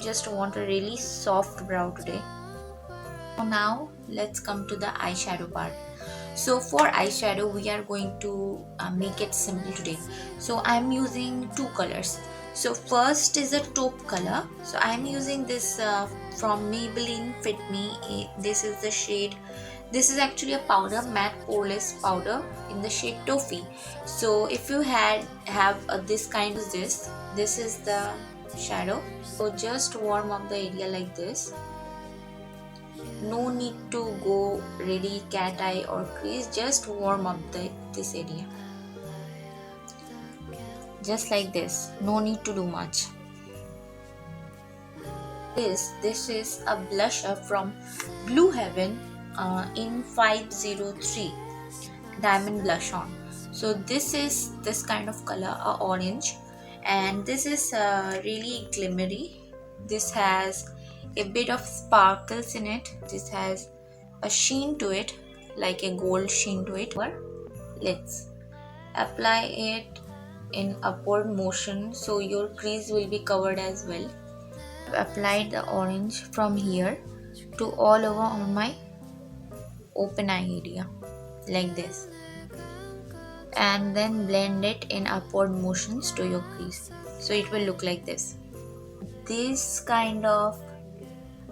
just want a really soft brow today. So now let's come to the eyeshadow part. So for eyeshadow we are going to make it simple today. So I'm using two colors. So first is a taupe color. So I'm using this from Maybelline Fit Me. This is the shade. This is actually a powder, matte poreless powder in the shade Toffee. So if you have this kind of this is the shadow. So just warm up the area like this. No need to go really cat eye or crease, just warm up this area. Just like this, no need to do much. This is a blusher from Blue Heaven in 503 Diamond Blush On. So this is this kind of color, orange, and this is really glimmery. This has a bit of sparkles in it. This has a sheen to it, like a gold sheen to it. Let's apply it in upward motion so your crease will be covered as well. I've applied the orange from here to all over on my open eye area like this, and then blend it in upward motions to your crease, so it will look like this. This kind of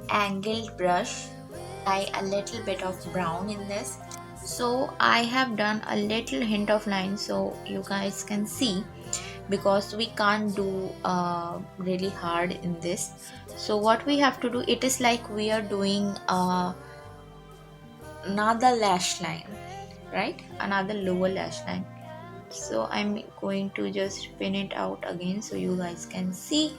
angled brush, I a little bit of brown in this. So I have done a little hint of line so you guys can see, because we can't do really hard in this. So what we have to do, it is like we are doing another lash line, right? Another lower lash line. So I'm going to just pin it out again so you guys can see.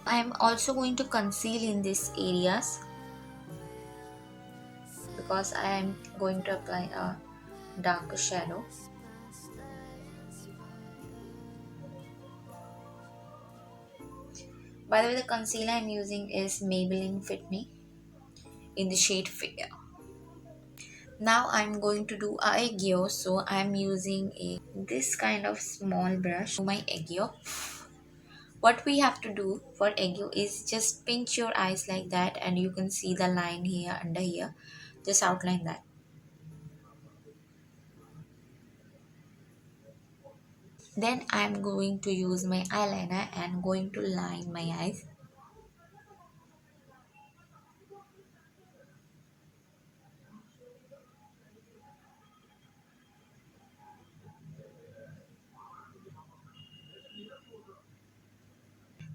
I'm also going to conceal in these areas because I am going to apply a darker shadow. By the way, the concealer I'm using is Maybelline Fit Me in the shade Fair. Now I'm going to do a aegyo, so I'm using this kind of small brush to my aegyo. What we have to do for aegyo is just pinch your eyes like that, and you can see the line here under here. Just outline that. Then I'm going to use my eyeliner and going to line my eyes.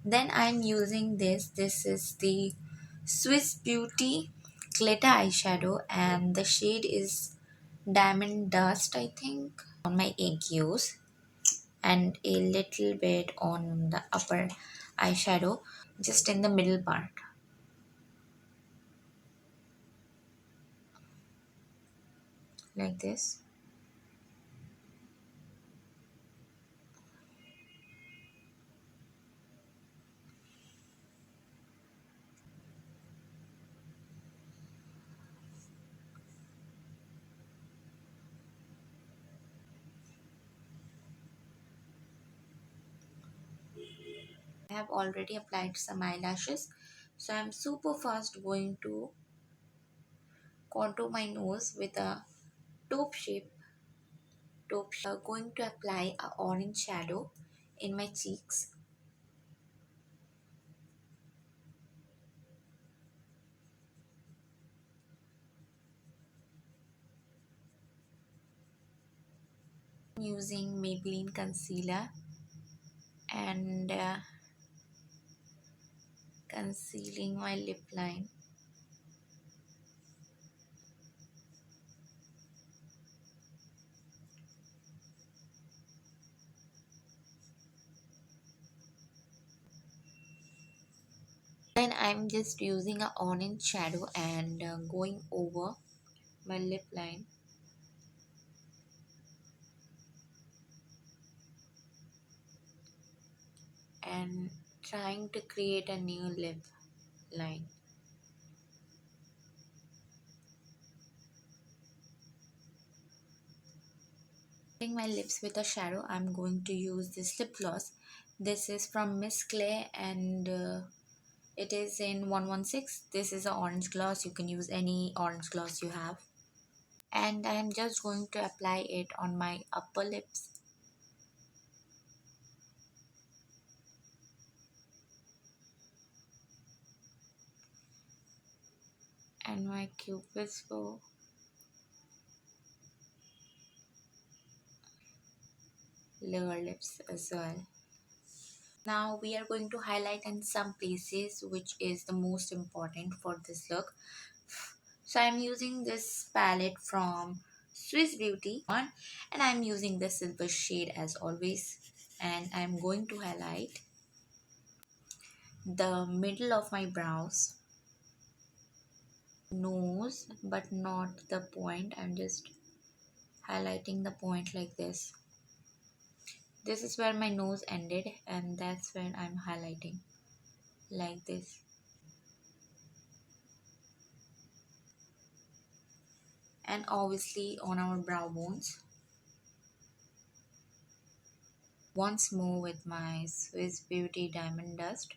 Then I'm using this is the Swiss Beauty glitter eyeshadow, and the shade is Diamond Dust, I think, on my aegyos, and a little bit on the upper eyeshadow, just in the middle part like this. I have already applied some eyelashes, so I'm super fast going to contour my nose with a taupe shape. Going to apply a orange shadow in my cheeks. Using Maybelline concealer and concealing my lip line. Then I'm just using a orange shadow and going over my lip line, and trying to create a new lip line. My lips with a shadow, I'm going to use this lip gloss. This is from Miss Clay, and it is in 116. This is an orange gloss. You can use any orange gloss you have. And I'm just going to apply it on my upper lips and my cupid's bow, lower lips as well. Now we are going to highlight in some places which is the most important for this look. So I'm using this palette from Swiss Beauty one, and I'm using the silver shade as always, and I'm going to highlight the middle of my brows, nose, but not the point. I'm just highlighting the point like this. This is where my nose ended, and that's where I'm highlighting like this. And obviously on our brow bones once more with my Swiss Beauty Diamond Dust.